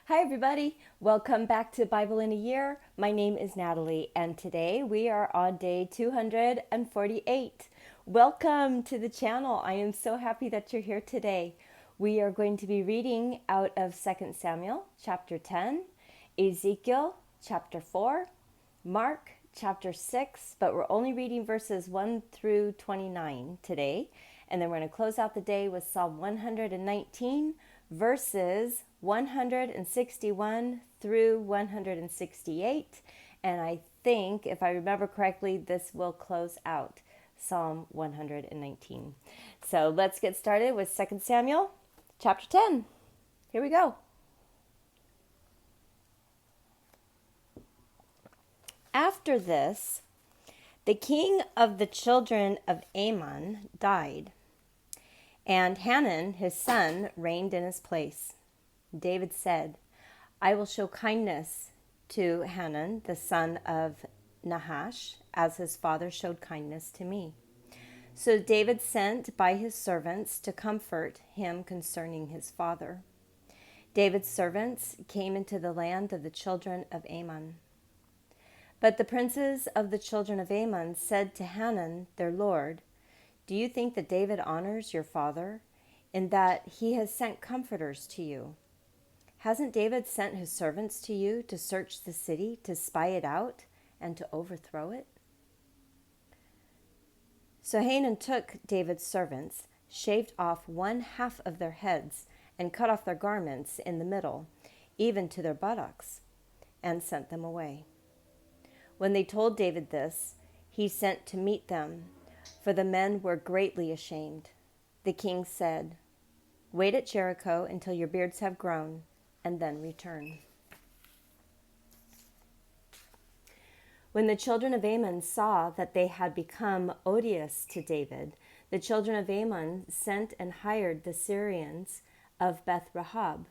Hi, everybody. Welcome back to Bible in a Year. My name is Natalie, and today we are on day 248. Welcome to the channel. I am so happy that you're here today. We are going to be reading out of 2Samuel chapter 10, Ezekiel chapter 4, Mark chapter 6, but we're only reading verses 1 through 29 today. And then we're going to close out the day with Psalm 119, verses 161 through 168. And I think, if I remember correctly, this will close out Psalm 119. So let's get started with 2 Samuel chapter 10. Here we go. After this, the king of the children of Ammon died, and Hanun, his son, reigned in his place. David said, I will show kindness to Hanun, the son of Nahash, as his father showed kindness to me. So David sent by his servants to comfort him concerning his father. David's servants came into the land of the children of Ammon. But the princes of the children of Ammon said to Hanun, their lord, Do you think that David honors your father in that he has sent comforters to you? Hasn't David sent his servants to you to search the city, to spy it out, and to overthrow it? So Hanun took David's servants, shaved off one half of their heads, and cut off their garments in the middle, even to their buttocks, and sent them away. When they told David this, he sent to meet them, for the men were greatly ashamed. The king said, Wait at Jericho until your beards have grown, and then return. When the children of Ammon saw that they had become odious to David, the children of Ammon sent and hired the Syrians of Beth Rahab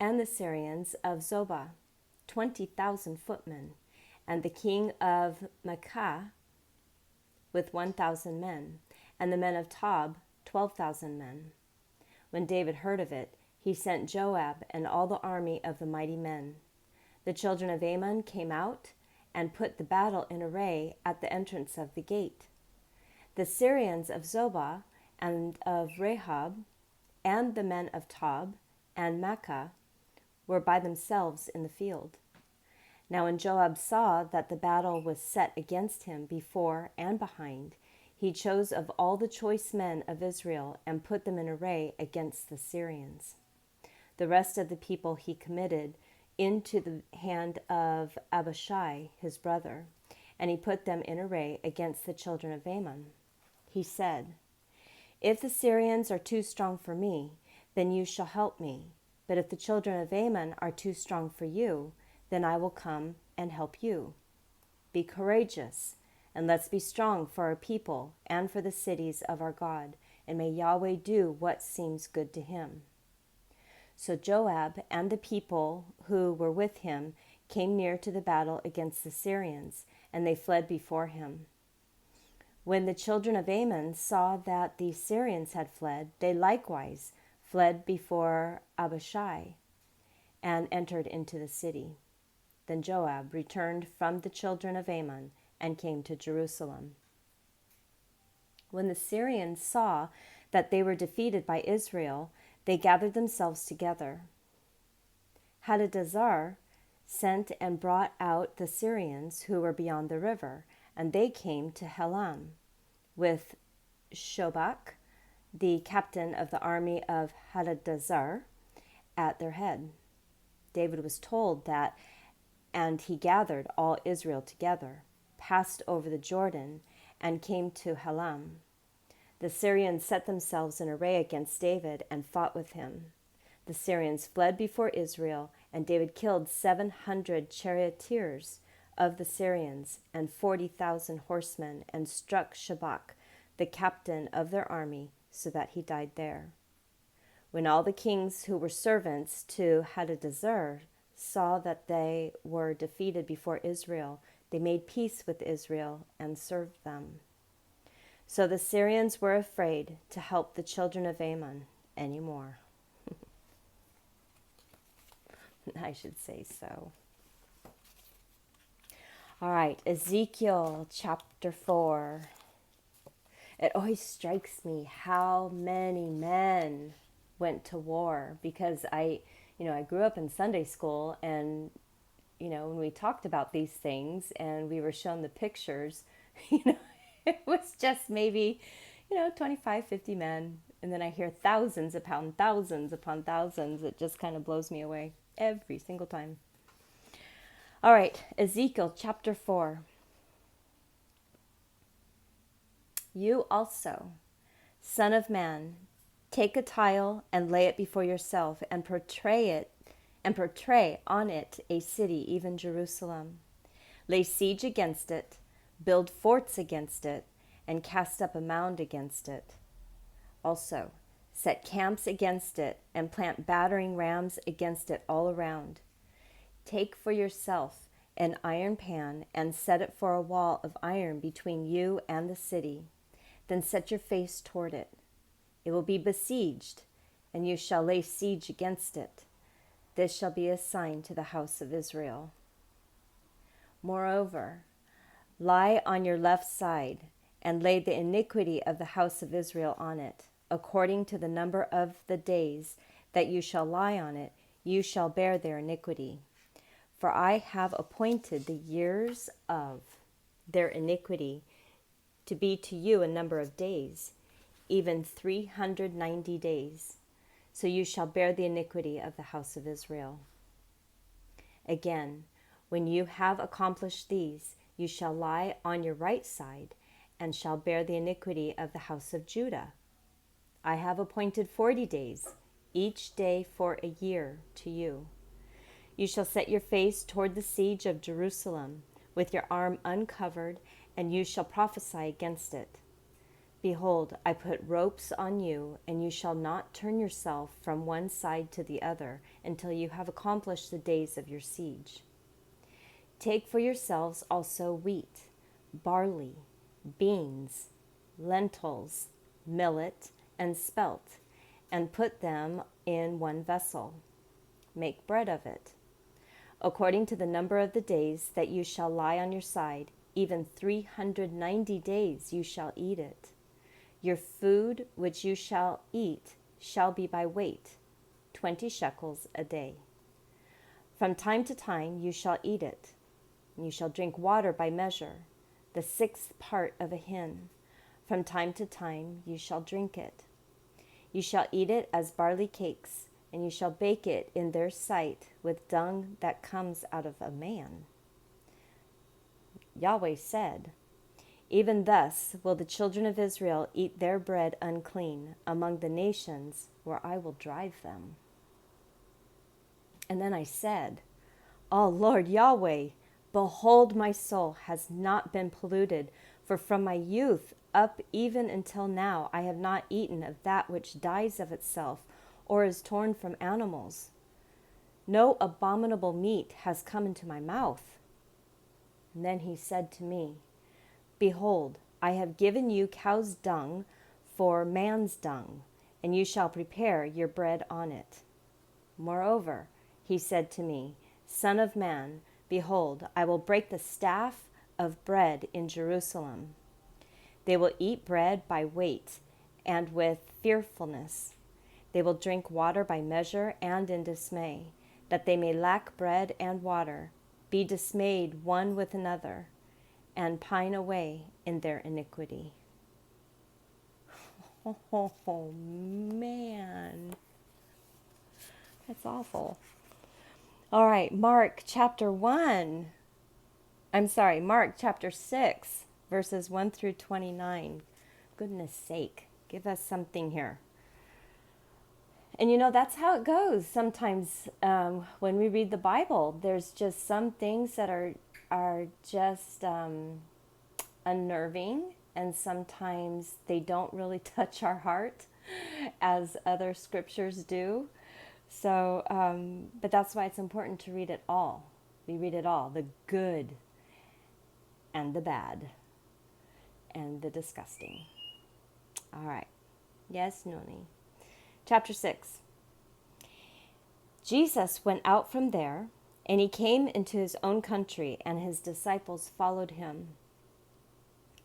and the Syrians of Zobah, 20,000 footmen, and the king of Maacah with 1,000 men, and the men of Tob, 12,000 men. When David heard of it, he sent Joab and all the army of the mighty men. The children of Ammon came out and put the battle in array at the entrance of the gate. The Syrians of Zobah and of Rahab and the men of Tob and Maacah were by themselves in the field. Now when Joab saw that the battle was set against him before and behind, he chose of all the choice men of Israel and put them in array against the Syrians. The rest of the people he committed into the hand of Abishai, his brother, and he put them in array against the children of Ammon. He said, If the Syrians are too strong for me, then you shall help me. But if the children of Ammon are too strong for you, then I will come and help you. Be courageous, and let's be strong for our people and for the cities of our God, and may Yahweh do what seems good to him. So Joab and the people who were with him came near to the battle against the Syrians, and they fled before him. When the children of Ammon saw that the Syrians had fled, they likewise fled before Abishai and entered into the city. Then Joab returned from the children of Ammon and came to Jerusalem. When the Syrians saw that they were defeated by Israel, they gathered themselves together. Hadadezer sent and brought out the Syrians who were beyond the river, and they came to Helam, with Shobach, the captain of the army of Hadadezer, at their head. David was told that, and he gathered all Israel together, passed over the Jordan, and came to Helam. The Syrians set themselves in array against David and fought with him. The Syrians fled before Israel, and David killed 700 charioteers of the Syrians and 40,000 horsemen, and struck Shobach, the captain of their army, so that he died there. When all the kings who were servants to Hadadezer saw that they were defeated before Israel, they made peace with Israel and served them. So the Syrians were afraid to help the children of Ammon anymore. I should say so. All right, Ezekiel chapter 4. It always strikes me how many men went to war, because I grew up in Sunday school, and when we talked about these things and we were shown the pictures, it was just maybe, 25, 50 men. And then I hear thousands upon thousands upon thousands. It just kind of blows me away every single time. All right, Ezekiel chapter 4. You also, son of man, take a tile and lay it before yourself, and portray on it a city, even Jerusalem. Lay siege against it, build forts against it, and cast up a mound against it. Also, set camps against it, and plant battering rams against it all around. Take for yourself an iron pan, and set it for a wall of iron between you and the city. Then set your face toward it. It will be besieged, and you shall lay siege against it. This shall be a sign to the house of Israel. Moreover, lie on your left side, and lay the iniquity of the house of Israel on it. According to the number of the days that you shall lie on it, you shall bear their iniquity. For I have appointed the years of their iniquity to be to you a number of days, even 390 days. So you shall bear the iniquity of the house of Israel. Again, when you have accomplished these, you shall lie on your right side, and shall bear the iniquity of the house of Judah. I have appointed 40 days, each day for a year to you. You shall set your face toward the siege of Jerusalem, with your arm uncovered, and you shall prophesy against it. Behold, I put ropes on you, and you shall not turn yourself from one side to the other until you have accomplished the days of your siege. Take for yourselves also wheat, barley, beans, lentils, millet, and spelt, and put them in one vessel. Make bread of it. According to the number of the days that you shall lie on your side, even 390 days you shall eat it. Your food which you shall eat shall be by weight, 20 shekels a day. From time to time you shall eat it. You shall drink water by measure, the 1/6 part of a hin. From time to time you shall drink it. You shall eat it as barley cakes, and you shall bake it in their sight with dung that comes out of a man. Yahweh said, even thus will the children of Israel eat their bread unclean among the nations where I will drive them. And then I said, O Lord Yahweh, behold, my soul has not been polluted, for from my youth up even until now I have not eaten of that which dies of itself, or is torn from animals. No abominable meat has come into my mouth. And then he said to me, behold, I have given you cow's dung for man's dung, and you shall prepare your bread on it. Moreover, he said to me, Son of man, behold, I will break the staff of bread in Jerusalem. They will eat bread by weight and with fearfulness. They will drink water by measure and in dismay, that they may lack bread and water, be dismayed one with another, and pine away in their iniquity. Oh, man. That's awful. All right, Mark chapter 6, verses 1 through 29. Goodness sake, give us something here. And that's how it goes. Sometimes when we read the Bible, there's just some things that are just unnerving, and sometimes they don't really touch our heart as other scriptures do. So, but that's why it's important to read it all. We read it all, the good and the bad and the disgusting. All right. Yes, Noni. Chapter 6. Jesus went out from there, and he came into his own country, and his disciples followed him.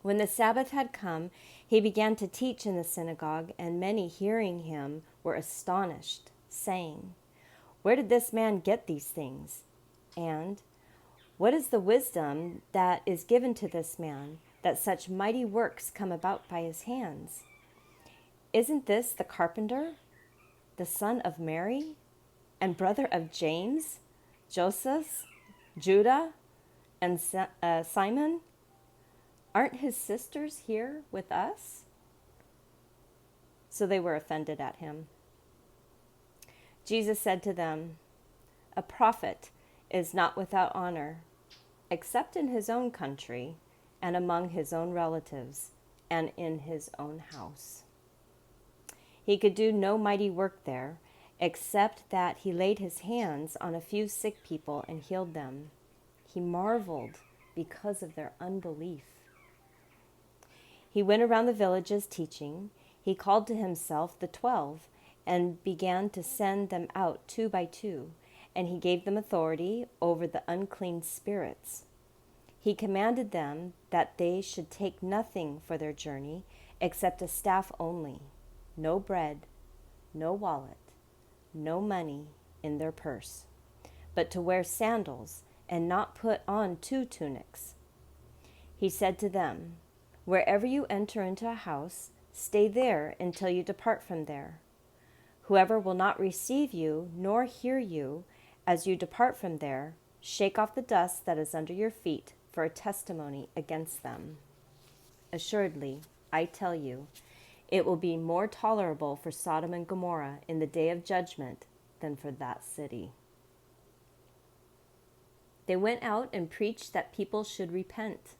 When the Sabbath had come, he began to teach in the synagogue, and many hearing him were astonished, saying, "Where did this man get these things? And what is the wisdom that is given to this man, that such mighty works come about by his hands? Isn't this the carpenter, the son of Mary, and brother of James, Joseph, Judah, and Simon? Aren't his sisters here with us?" So they were offended at him. Jesus said to them, "A prophet is not without honor, except in his own country, and among his own relatives, and in his own house." He could do no mighty work there, except that he laid his hands on a few sick people and healed them. He marveled because of their unbelief. He went around the villages teaching. He called to himself the 12 and began to send them out 2 by 2, and he gave them authority over the unclean spirits. He commanded them that they should take nothing for their journey except a staff only, no bread, no wallet, no money in their purse, but to wear sandals and not put on 2 tunics. He said to them, "Wherever you enter into a house, stay there until you depart from there. Whoever will not receive you nor hear you as you depart from there, shake off the dust that is under your feet for a testimony against them. Assuredly, I tell you, it will be more tolerable for Sodom and Gomorrah in the day of judgment than for that city." They went out and preached that people should repent.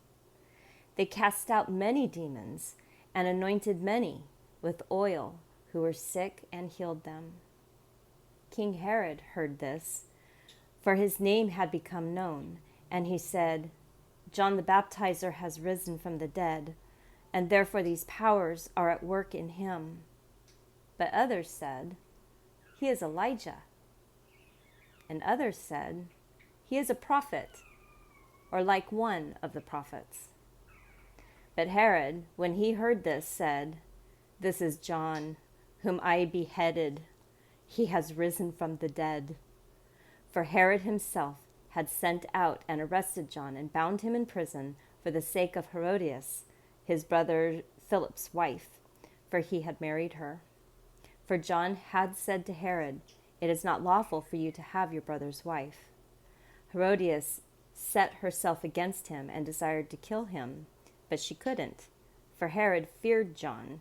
They cast out many demons and anointed many with oil who were sick and healed them. King Herod heard this, for his name had become known, and he said, "John the Baptizer has risen from the dead, and therefore these powers are at work in him." But others said, "He is Elijah." And others said, "He is a prophet, or like one of the prophets." But Herod, when he heard this, said, "This is John, whom I beheaded. He has risen from the dead." For Herod himself had sent out and arrested John and bound him in prison for the sake of Herodias, his brother Philip's wife, for he had married her. For John had said to Herod, "It is not lawful for you to have your brother's wife." Herodias set herself against him and desired to kill him, but she couldn't, for Herod feared John,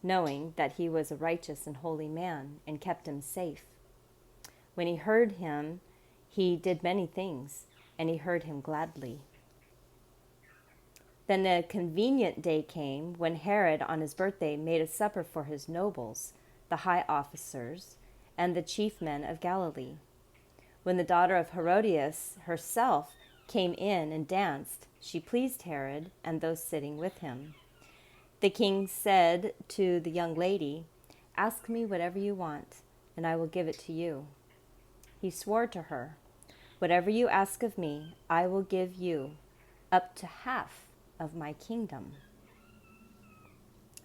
knowing that he was a righteous and holy man, and kept him safe. When he heard him, he did many things, and he heard him gladly. Then the convenient day came when Herod on his birthday made a supper for his nobles, the high officers, and the chief men of Galilee. When the daughter of Herodias herself came in and danced, she pleased Herod and those sitting with him. The king said to the young lady, "Ask me whatever you want, and I will give it to you." He swore to her, "Whatever you ask of me, I will give you, up to half of my kingdom."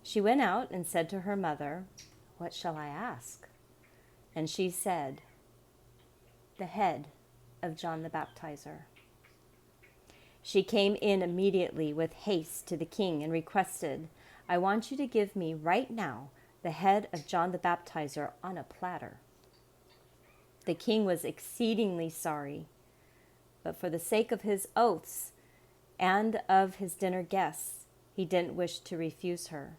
She went out and said to her mother, "What shall I ask?" And she said, "The head of John the Baptizer." She came in immediately with haste to the king and requested, "I want you to give me right now the head of John the Baptizer on a platter." The king was exceedingly sorry, but for the sake of his oaths and of his dinner guests, he didn't wish to refuse her.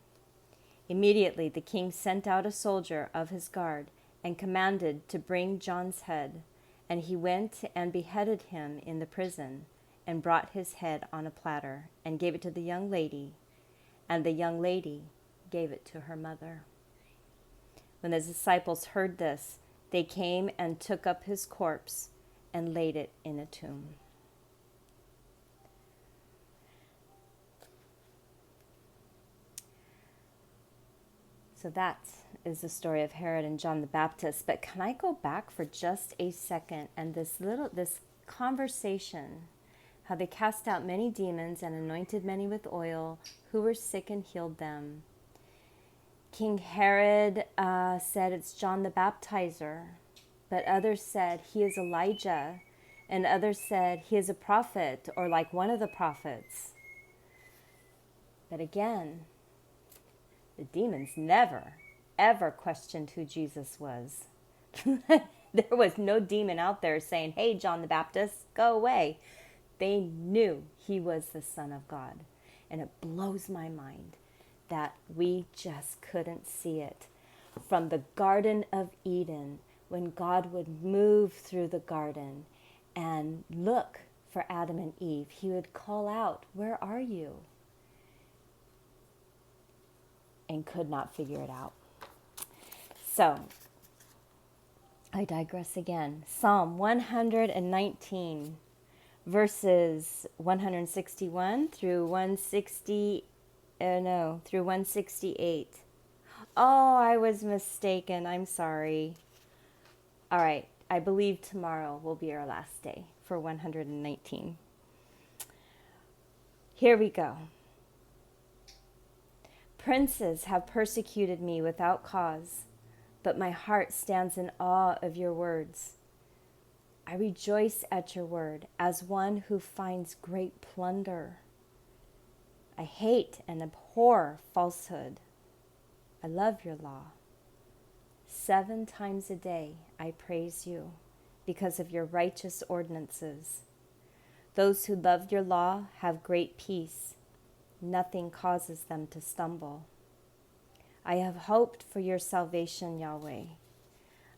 Immediately the king sent out a soldier of his guard and commanded to bring John's head, and he went and beheaded him in the prison, and brought his head on a platter, and gave it to the young lady, and the young lady gave it to her mother. When the disciples heard this, they came and took up his corpse and laid it in a tomb. So that is the story of Herod and John the Baptist. But can I go back for just a second and this conversation, how they cast out many demons and anointed many with oil who were sick and healed them. King Herod said it's John the Baptizer, but others said he is Elijah, and others said he is a prophet or like one of the prophets. But again, the demons never, ever questioned who Jesus was. There was no demon out there saying, hey, John the Baptist, go away. They knew he was the Son of God. And it blows my mind that we just couldn't see it. From the Garden of Eden, when God would move through the garden and look for Adam and Eve, he would call out, where are you? And could not figure it out. So, I digress again. Psalm 119, verses 161 through 168. Oh, I was mistaken. I'm sorry. All right. I believe tomorrow will be our last day for 119. Here we go. Princes have persecuted me without cause, but my heart stands in awe of your words. I rejoice at your word as one who finds great plunder. I hate and abhor falsehood. I love your law. 7 times a day I praise you because of your righteous ordinances. Those who love your law have great peace. Nothing causes them to stumble. I have hoped for your salvation, Yahweh.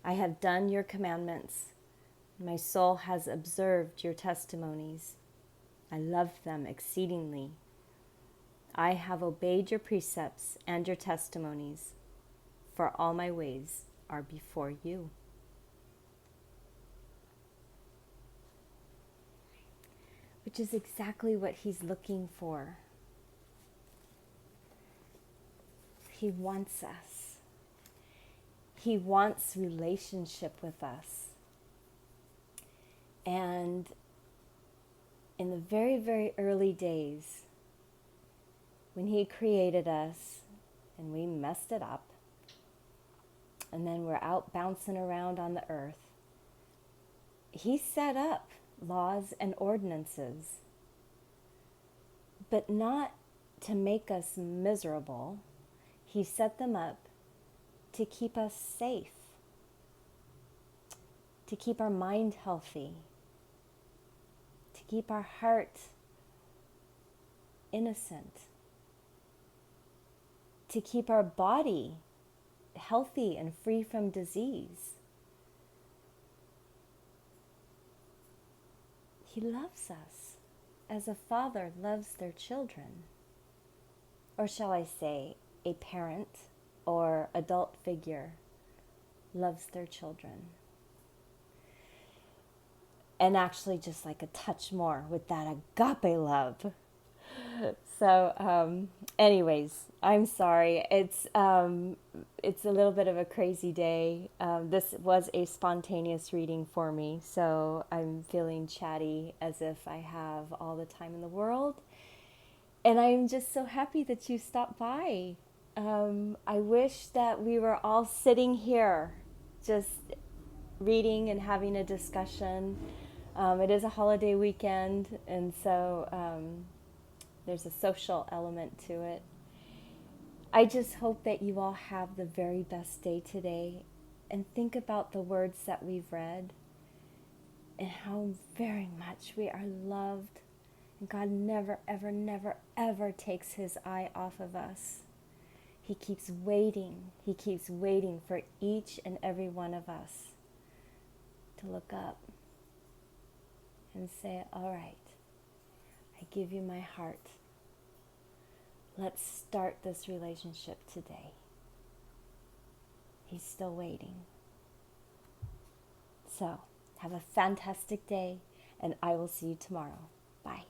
I have done your commandments. My soul has observed your testimonies. I love them exceedingly. I have obeyed your precepts and your testimonies, for all my ways are before you. Which is exactly what he's looking for. He wants us. He wants relationship with us. And in the very, very early days, when he created us and we messed it up, and then we're out bouncing around on the earth, he set up laws and ordinances, but not to make us miserable. He set them up to keep us safe, to keep our mind healthy, to keep our heart innocent, to keep our body healthy and free from disease. He loves us as a father loves their children. Or shall I say, a parent or adult figure loves their children. And actually just like a touch more with that agape love. So anyways, I'm sorry. It's a little bit of a crazy day. This was a spontaneous reading for me, so I'm feeling chatty as if I have all the time in the world. And I'm just so happy that you stopped by. I wish that we were all sitting here just reading and having a discussion. It is a holiday weekend, and so there's a social element to it. I just hope that you all have the very best day today, and think about the words that we've read and how very much we are loved. And God never, ever, never, ever takes his eye off of us. He keeps waiting. He keeps waiting for each and every one of us to look up and say, all right, I give you my heart. Let's start this relationship today. He's still waiting. So, have a fantastic day, and I will see you tomorrow. Bye.